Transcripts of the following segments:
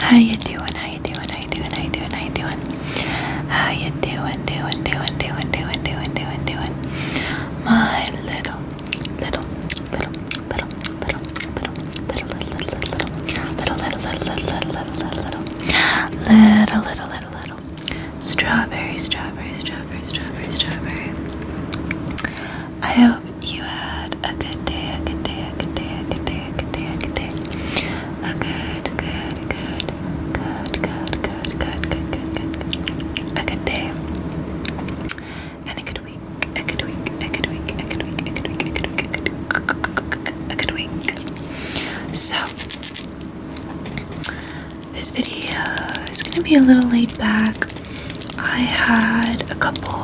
How you doing? How you doing? How you doing? How you doing? How you doing? How you doing? Doing? My little strawberry. I hope you had a good day, a good day. A good day. And a good week. A good week. So this video is gonna be a little laid back. I had a couple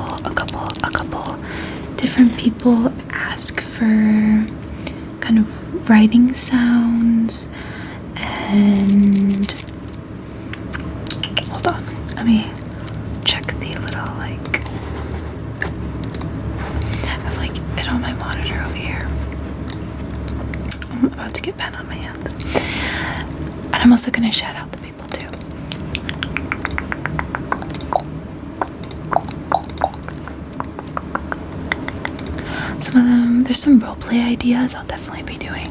different people ask for kind of writing sounds, and hold on, let me check the little I have it on my monitor over here. I'm about to get pen on my hand, and I'm also gonna shout out the people too. Some of them, there's some roleplay ideas I'll definitely be doing.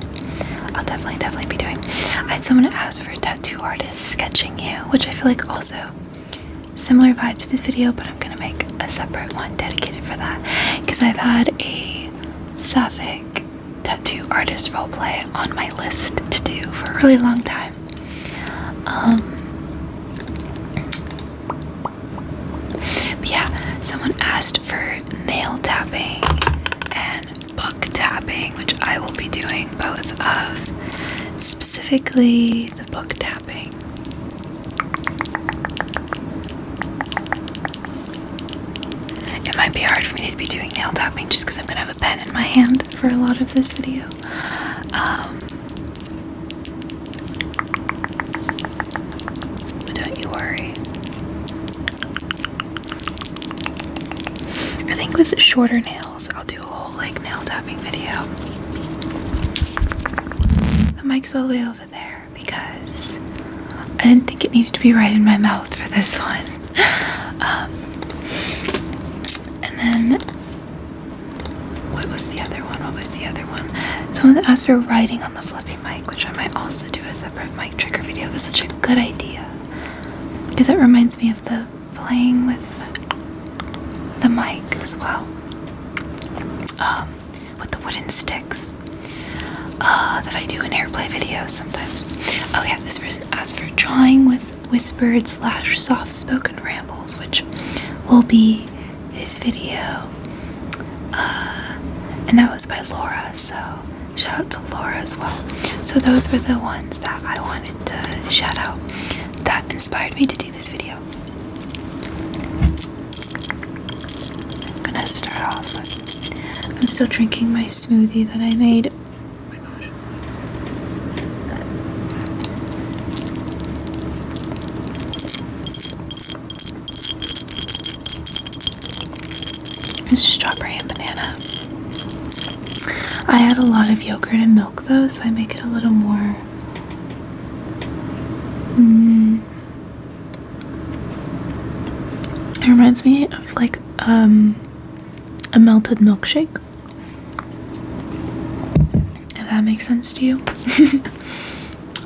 I had someone ask for a tattoo artist sketching you, which I feel like also similar vibe to this video, but I'm gonna make a separate one dedicated for that because I've had a sapphic tattoo artist roleplay on my list to do for a really long time. But yeah, someone asked for nail tapping and book tapping, which I will be doing both of. Specifically the book tapping. It might be hard for me to be doing nail tapping just because I'm going to have a pen in my hand for a lot of this video. But don't you worry. I think with shorter nails, I'll do a whole nail tapping video. The mic's all the way over there because I didn't think it needed to be right in my mouth for this one. And then what was the other one? Someone asked for writing on the fluffy mic, which I might also do a separate mic trigger video. That's such a good idea because it reminds me of the playing with the mic as well, with the wooden sticks that I do in airplay videos sometimes. Oh yeah, this person asked for drawing with whispered / soft spoken rambles, which will be this video, and that was by Laura, so shout out to Laura as well. So those were the ones that I wanted to shout out that inspired me to do this video. I'm gonna start off with, I'm still drinking my smoothie that I made. It's strawberry and banana. I add a lot of yogurt and milk though, so I make it a little more it reminds me of a melted milkshake, if that makes sense to you.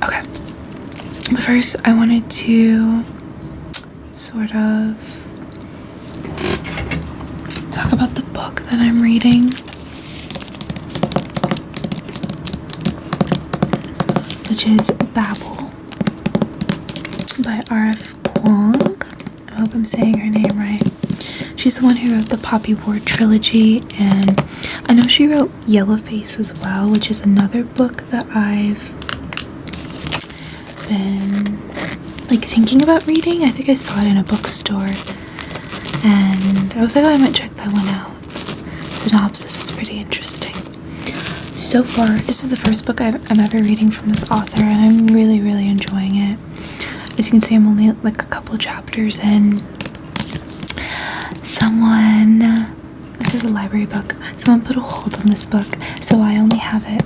Okay, but first I wanted to sort of talk about the book that I'm reading, which is Babel by R.F. Kuang. I hope I'm saying her name right. She's the one who wrote the Poppy Ward trilogy, and I know she wrote Yellowface as well, which is another book that I've been thinking about reading. I think I saw it in a bookstore and I was like, oh, I might check that one out. Synopsis is pretty interesting. So far, this is the first book I'm ever reading from this author, and I'm really, really enjoying it. As you can see, I'm only a couple chapters in. This is a library book. Someone put a hold on this book, so I only have it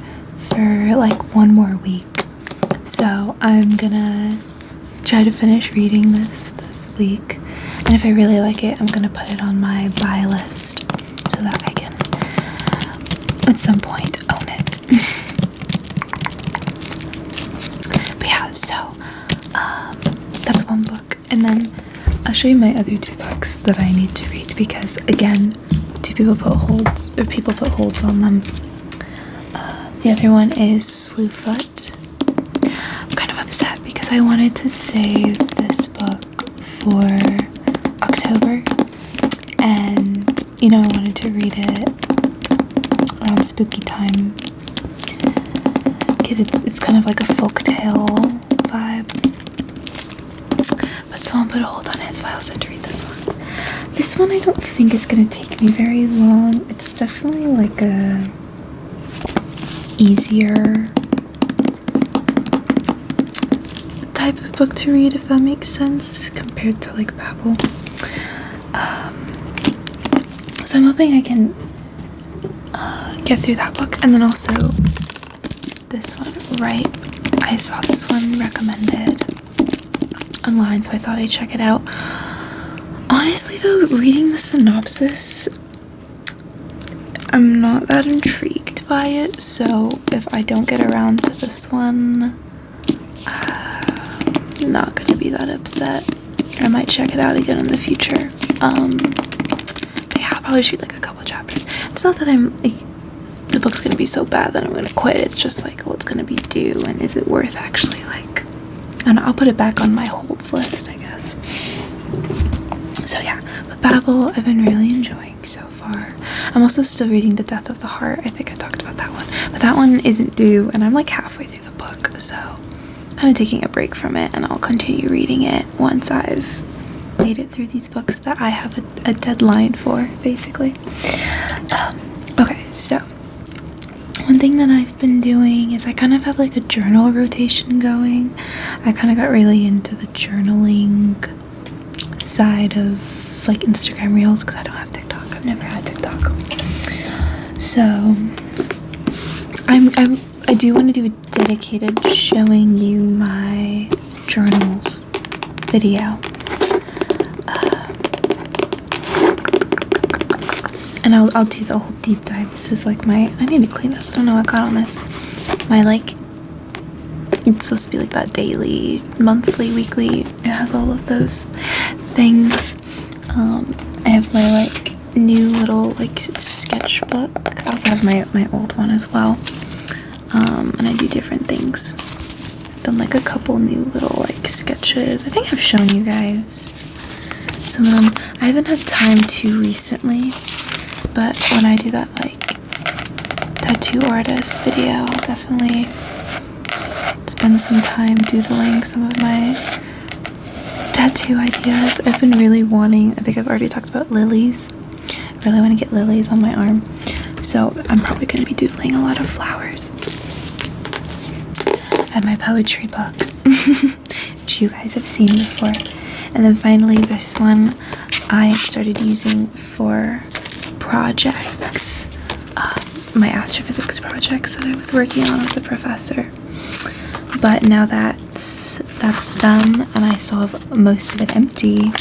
for 1 more week. So I'm gonna try to finish reading this week, and if I really like it, I'm gonna put it on my buy list so that I can at some point own it. But yeah, so that's one book, and then I'll show you my other 2 books that I need to read, because again, people put holds on them. The other one is Slewfoot. I'm kind of upset because I wanted to save this book for October, and you know, I wanted to read it around spooky time because it's kind of like a folktale vibe. But someone put a hold on it, so I also had to read this one. This one I don't think is going to take me very long. It's definitely like a easier type of book to read, if that makes sense, compared to like Babel. So I'm hoping I can get through that book, and then also this one, right? I saw this one recommended online, so I thought I'd check it out. Honestly though, reading the synopsis, I'm not that intrigued by it, so if I don't get around to this one, I'm not gonna be that upset. I might check it out again in the future. But yeah, I'll probably read like a couple chapters. It's not that I'm like, the book's gonna be so bad that I'm gonna quit. It's just like, what's gonna be due, and is it worth actually like, and I'll put it back on my holds list, I guess. So yeah, but Babel I've been really enjoying so far. I'm also still reading The Death of the Heart. I think I talked about that one, but that one isn't due, and I'm like halfway through the book, so I'm kind of taking a break from it, and I'll continue reading it once I've made it through these books that I have a deadline for, basically. Okay, so one thing that I've been doing is I kind of have like a journal rotation going. I kind of got really into the journaling side of like Instagram Reels because I don't have TikTok. I've never had TikTok. So I do want to do a dedicated showing you my journals video. And I'll do the whole deep dive. This is like I need to clean this. I don't know what got on this. My like, it's supposed to be like that daily, monthly, weekly. It has all of those things. I have my like new little like sketchbook. I also have my old one as well. And I do different things. I've done like a couple new little like sketches. I think I've shown you guys some of them. I haven't had time to recently, but when I do that like tattoo artist video, I'll definitely spend some time doodling some of my tattoo ideas. I've been really wanting, I think I've already talked about lilies. I really want to get lilies on my arm, so I'm probably going to be doodling a lot of flowers. And my poetry book, which you guys have seen before. And then finally this one I started using for projects, my astrophysics projects that I was working on with the professor. But now that's done and I still have most of it empty,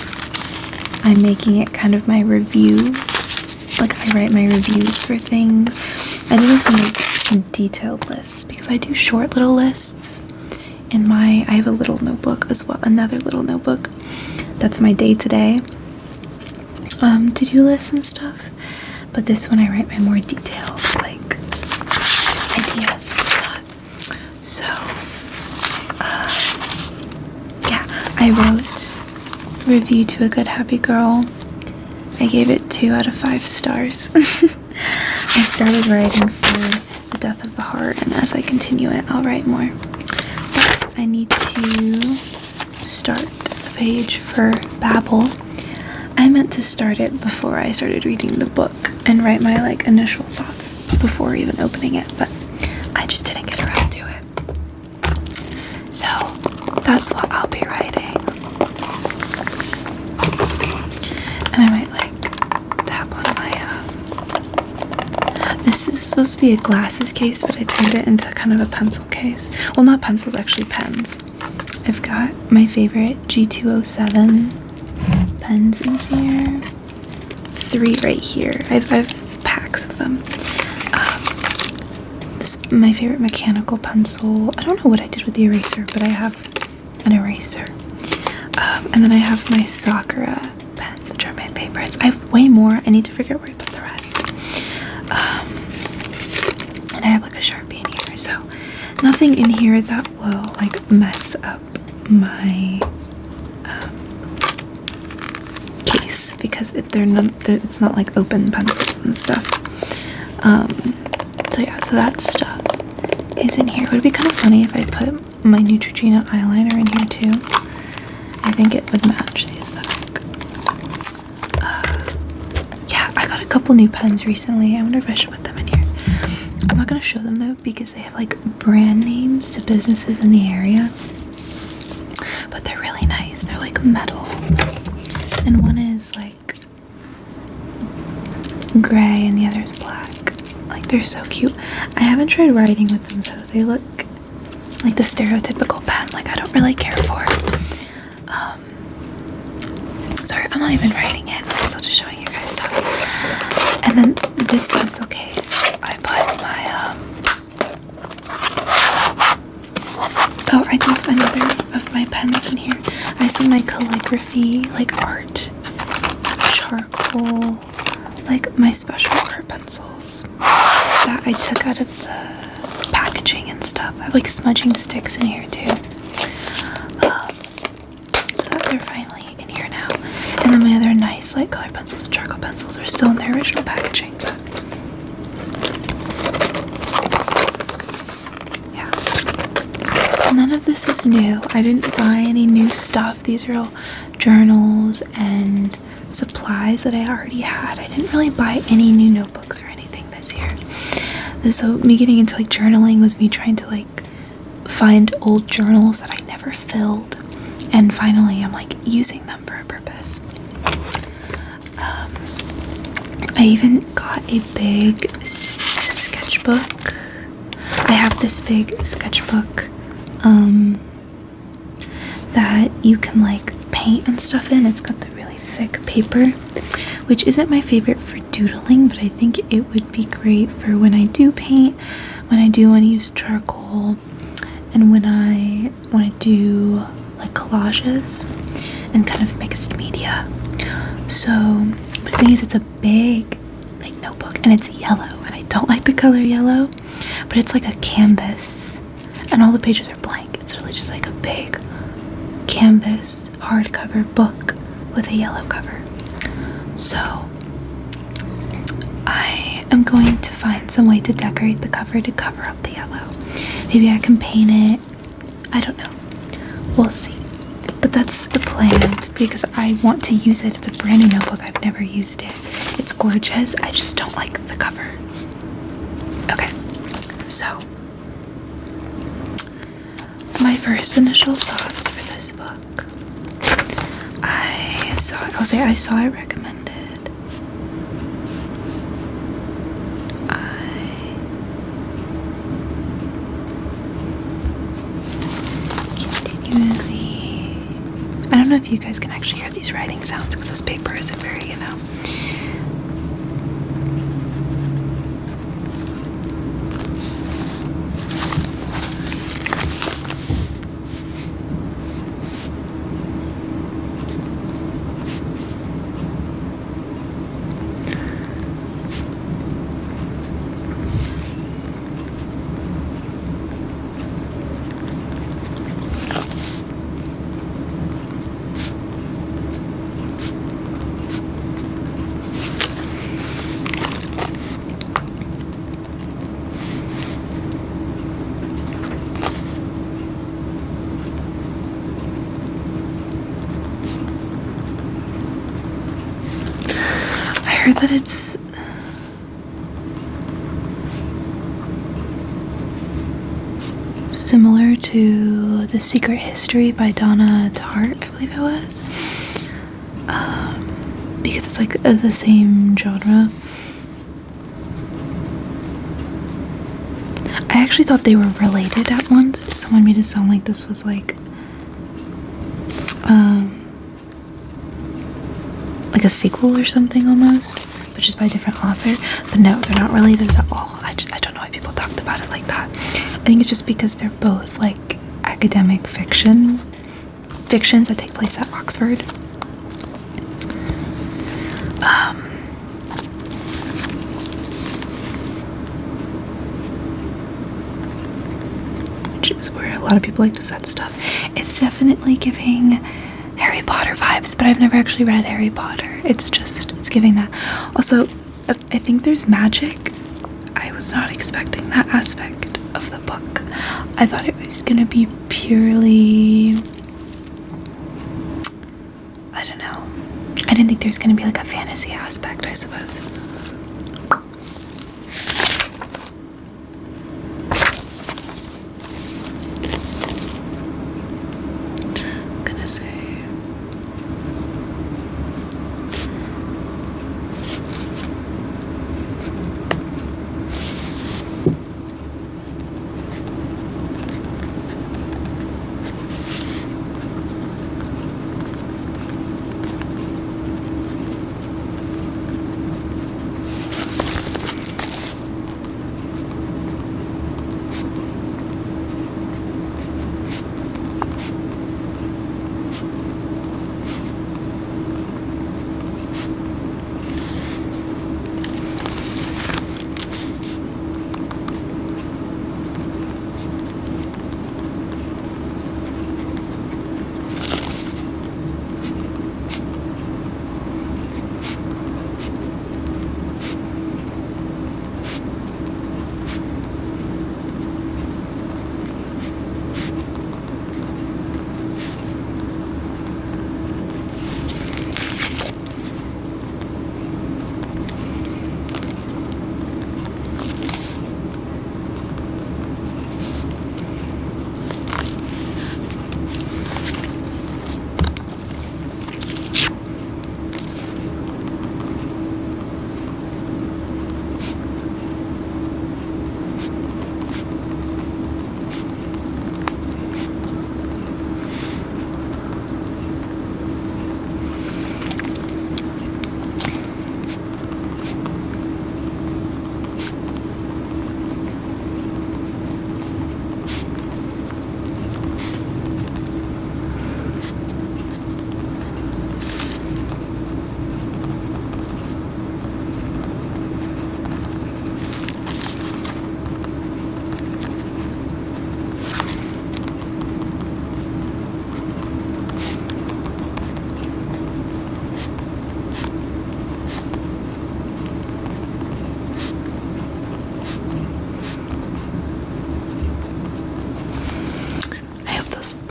I'm making it kind of my review. Like I write my reviews for things. I do also make some detailed lists because I do short little lists in I have a little notebook as well, another little notebook. That's my day-to-day to-do lists and stuff. But this one I write my more detailed like ideas and whatnot. So yeah, I wrote Review to a Good Happy Girl. I gave it 2 out of 5 stars. I started writing for The Death of the Heart, and as I continue it, I'll write more. But I need to start the page for Babel. I meant to start it before I started reading the book and write my like initial thoughts before even opening it, but I just didn't get around to it. So that's what I'll be writing. And I might like tap on my this is supposed to be a glasses case, but I turned it into kind of a pencil case. Well, not pencils, actually pens. I've got my favorite G207 pens in here. 3 right here. I've packs of them. This my favorite mechanical pencil. I don't know what I did with the eraser, but I have an eraser. And then I have my Sakura pens, which are my favorites. I have way more. I need to figure out where I put the rest. And I have like a Sharpie in here, so nothing in here that will like mess up my case, because it's not like open pencils and stuff. So yeah, so that stuff is in here. It would be kind of funny if I put my Neutrogena eyeliner in here too. I think it would match the aesthetic. Yeah, I got a couple new pens recently. I wonder if I should put them in here. I'm not gonna show them though, because they have like brand names to businesses in the area, but they're really nice. They're like metal, and one is like gray and the other is black. Like, they're so cute. I haven't tried writing with them though. They look like the stereotypical pen, like I don't really care for. Sorry, I'm not even writing it. I'm still just showing you guys stuff. And then this pencil case, I put my oh, I do have another of my pens in here. I have some my calligraphy, like art, charcoal, like my special art pencils that I took out of the packaging and stuff. I have like smudging sticks in here too. So that they're finally in here now. And then my other nice like color pencils and charcoal pencils are still in their original packaging. But yeah. None of this is new. I didn't buy any new stuff. These are all journals and supplies that I already had. I didn't really buy any new notebooks or anything this year. So me getting into like journaling was me trying to like find old journals that I never filled, and finally I'm like using them for a purpose. I even got a big sketchbook. I have this big sketchbook that you can like paint and stuff in. It's got the really thick paper, which isn't my favorite for doodling, but I think it would be great for when I do paint, when I do want to use charcoal, and when I want to do like collages and kind of mixed media. So the thing is, it's a big like notebook and it's yellow, and I don't like the color yellow, but it's like a canvas and all the pages are blank. It's really just like a big canvas hardcover book with a yellow cover. So I am going to find some way to decorate the cover to cover up the yellow. Maybe I can paint it. I don't know. We'll see. But that's the plan, because I want to use it. It's a brand new notebook. I've never used it. It's gorgeous. I just don't like the cover. Okay. So my first initial thoughts for this book. I saw it recommended. I don't know if you guys can actually hear these writing sounds, because this paper isn't very, that it's similar to The Secret History by Donna Tartt, I believe it was, because it's like the same genre. I actually thought they were related at once. Someone made it sound like this was like like a sequel or something almost, but just by a different author. But no, they're not related at all. I don't know why people talked about it like that. I think it's just because they're both like academic fictions that take place at Oxford. Which is where a lot of people like to set stuff. It's definitely giving Harry Potter vibes, but I've never actually read Harry Potter. It's giving that. Also, I think there's magic. I was not expecting that aspect of the book. I thought it was gonna be purely, I don't know. I didn't think there's gonna be like a fantasy aspect, I suppose. I'm gonna say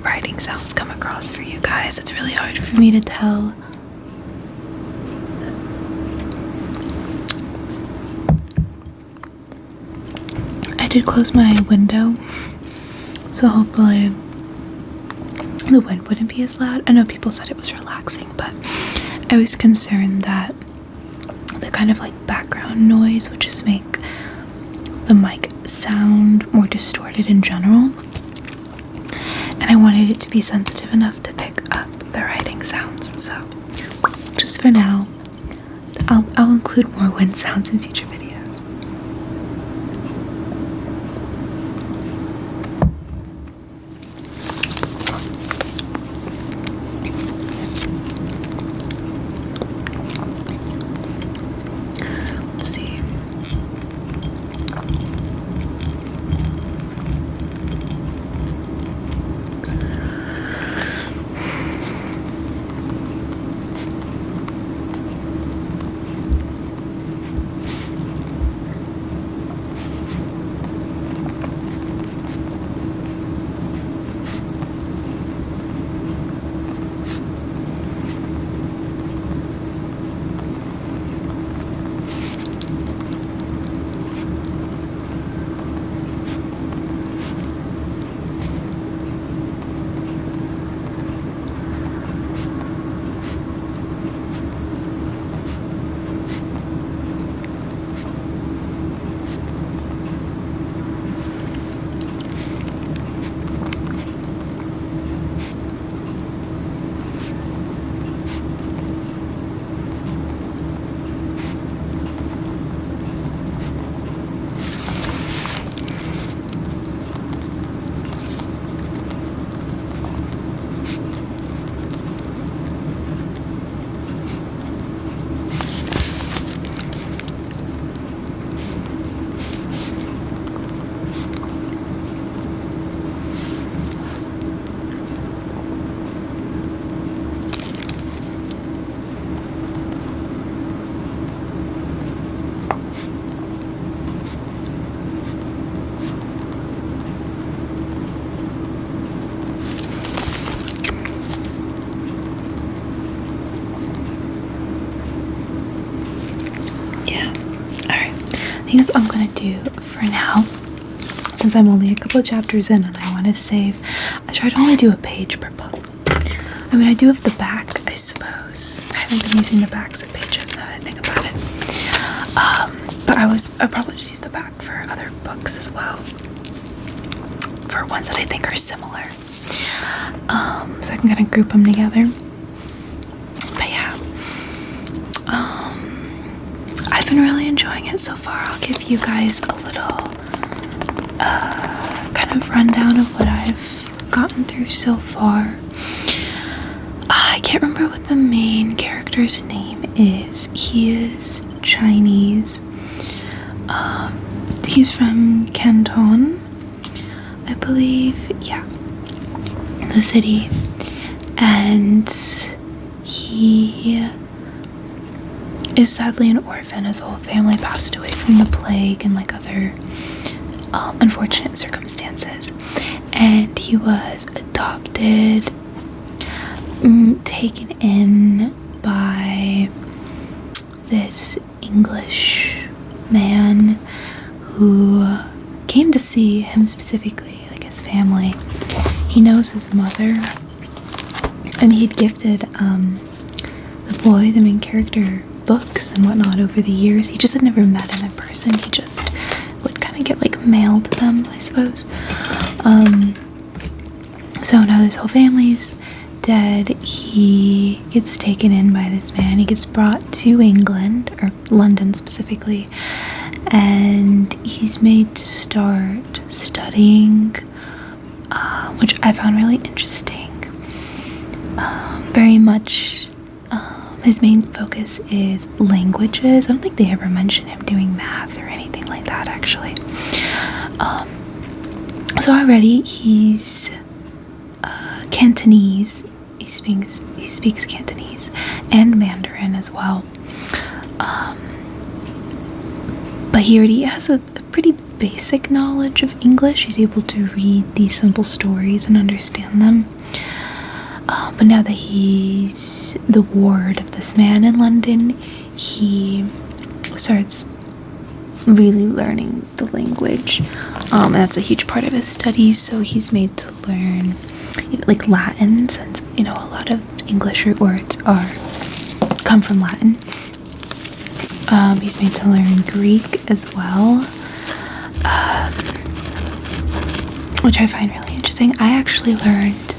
writing sounds come across for you guys. It's really hard for me to tell. I did close my window, so hopefully the wind wouldn't be as loud. I know people said it was relaxing, but I was concerned that the kind of like background noise would just make the mic sound more distorted in general. And I wanted it to be sensitive enough to pick up the writing sounds. So just for now, I'll include more wind sounds in future videos. Let's see. as I'm gonna do for now, since I'm only a couple of chapters in and I want to save, I try to only do a page per book. I mean, I do have the back, I suppose. I haven't been using the backs of pages now that I think about it. But I'll probably just use the back for other books as well, for ones that I think are similar. So I can kind of group them together. But yeah, I've been really enjoying it so far. I'll give you guys a little kind of rundown of what I've gotten through so far. I can't remember what the main character's name is. He is Chinese. He's from Canton, I believe. Yeah, the city. And he is sadly an orphan. His whole family passed away from the plague and like other unfortunate circumstances. And he was adopted, taken in by this English man who came to see him specifically, like his family. He knows his mother, and he'd gifted the boy, the main character, books and whatnot over the years. He just had never met him in person. He just would kind of get like mailed to them, I suppose. So now this whole family's dead. He gets taken in by this man. He gets brought to England, or London specifically, and he's made to start studying, which I found really interesting. Very much his main focus is languages. I don't think they ever mention him doing math or anything like that, actually. So already he's Cantonese. He speaks Cantonese and Mandarin as well. But he already has a pretty basic knowledge of English. He's able to read these simple stories and understand them. But now that he's the ward of this man in London, he starts really learning the language. And that's a huge part of his studies. So he's made to learn like Latin, since a lot of English words come from Latin. He's made to learn Greek as well, which I find really interesting. I actually learned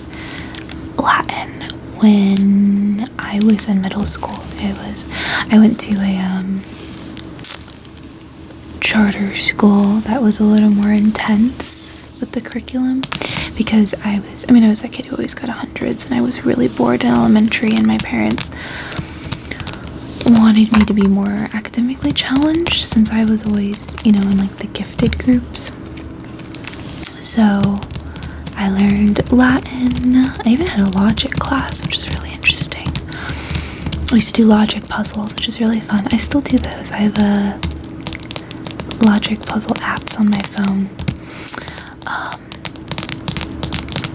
Latin when I was in middle school. I went to a charter school that was a little more intense with the curriculum, because I was that kid who always got 100s, and I was really bored in elementary, and my parents wanted me to be more academically challenged, since I was always, in like the gifted groups. So I learned Latin. I even had a logic class, which was really interesting. I used to do logic puzzles, which is really fun. I still do those. I have a logic puzzle apps on my phone.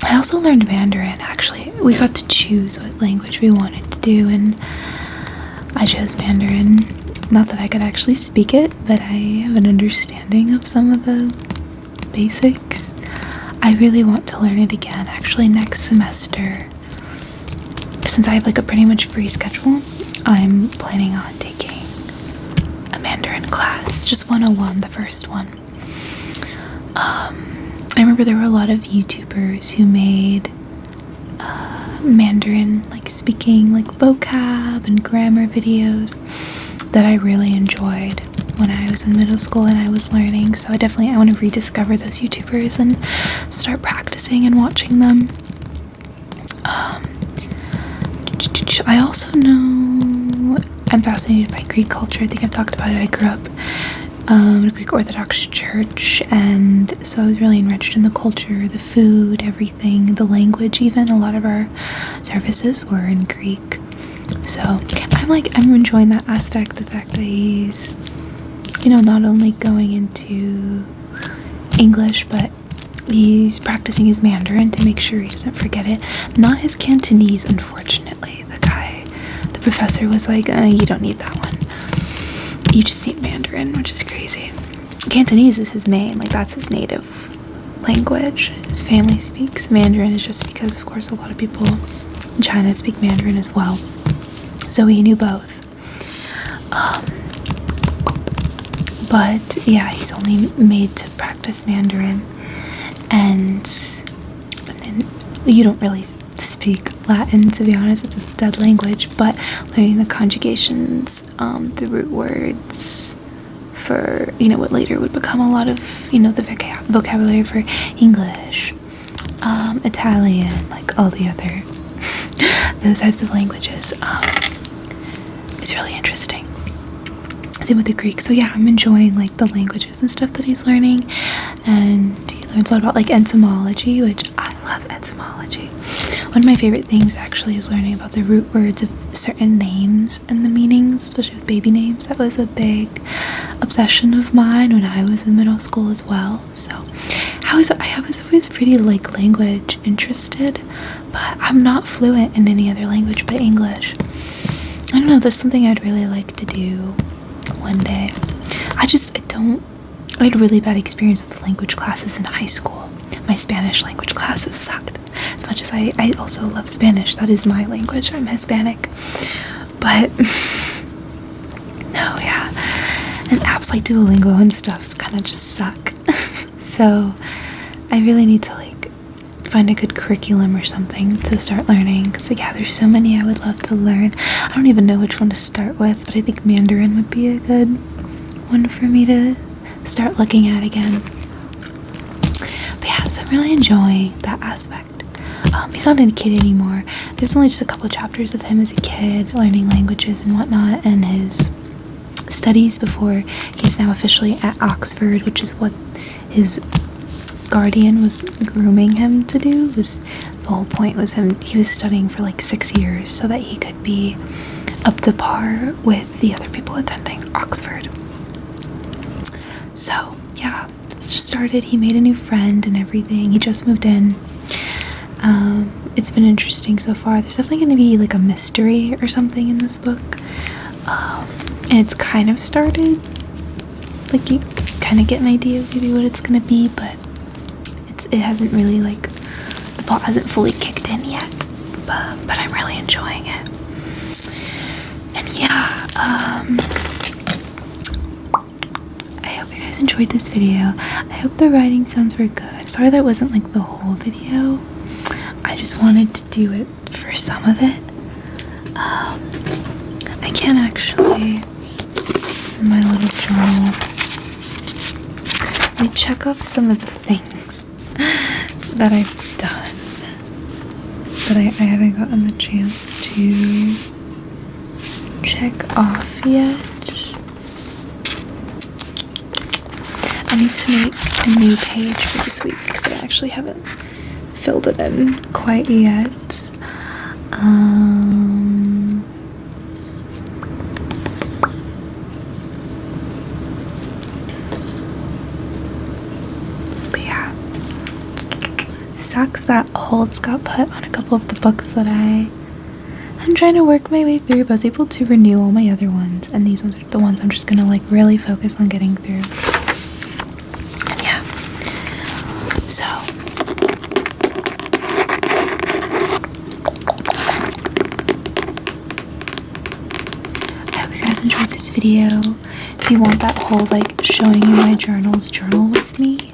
I also learned Mandarin, actually. We got to choose what language we wanted to do, and I chose Mandarin. Not that I could actually speak it, but I have an understanding of some of the basics. I really want to learn it again, actually, next semester. Since I have like a pretty much free schedule, I'm planning on taking a Mandarin class, just 101, the first one. I remember there were a lot of YouTubers who made Mandarin, like speaking, like vocab and grammar videos that I really enjoyed when I was in middle school and I was learning. So I want to rediscover those YouTubers and start practicing and watching them. I also know I'm fascinated by Greek culture. I think I've talked about it. I grew up in a Greek Orthodox church, and so I was really enriched in the culture, the food, everything, the language even. A lot of our services were in Greek. So I'm enjoying that aspect, the fact that he's, not only going into English, but he's practicing his Mandarin to make sure he doesn't forget it. Not his Cantonese, unfortunately. The professor was like, you don't need that one. You just need Mandarin, which is crazy. Cantonese is his main, like that's his native language. His family speaks Mandarin, is just because, of course, a lot of people in China speak Mandarin as well. So he knew both. But yeah, he's only made to practice Mandarin, and then you don't really speak Latin, to be honest. It's a dead language, but learning the conjugations, the root words for, what later would become a lot of, the vocabulary for English, Italian, like all the other those types of languages, is really interesting. Same with the Greek. So yeah, I'm enjoying like the languages and stuff that he's learning, and he learns a lot about like etymology, which I love etymology. One of my favorite things actually is learning about the root words of certain names and the meanings, especially with baby names. That was a big obsession of mine when I was in middle school as well. So I was always pretty like language interested, but I'm not fluent in any other language but English. I don't know, there's something I'd really like to do one day. I had really bad experience with language classes in high school. My Spanish language classes sucked. As much as I also love Spanish, that is my language, I'm Hispanic. But no, yeah. And apps like Duolingo and stuff kind of just suck. So I really need to like find a good curriculum or something to start learning, because yeah, there's so many I would love to learn. I don't even know which one to start with, but I think Mandarin would be a good one for me to start looking at again. But yeah, so I'm really enjoying that aspect. He's not a kid anymore. There's only just a couple chapters of him as a kid learning languages and whatnot, and his studies before he's now officially at Oxford, which is what his guardian was grooming him to do. The whole point was he was studying for like 6 years so that he could be up to par with the other people attending Oxford. So yeah, it's just started. He made a new friend and everything. He just moved in. It's been interesting so far. There's definitely going to be like a mystery or something in this book, and it's kind of started, like you kind of get an idea of maybe what it's going to be, but it hasn't really, like, the plot hasn't fully kicked in yet, but I'm really enjoying it. And yeah, I hope you guys enjoyed this video. I hope the writing sounds were good. Sorry that wasn't like the whole video. I just wanted to do it for some of it. I can actually, in my little journal, let me check off some of the things that I've done that I haven't gotten the chance to check off yet. I need to make a new page for this week because I actually haven't filled it in quite yet. But yeah, sucks that holds got put on a couple of the books that I'm trying to work my way through, but I was able to renew all my other ones, and these ones are the ones I'm just gonna like really focus on getting through. And yeah, so enjoyed this video. If you want that whole like showing you my journal with me,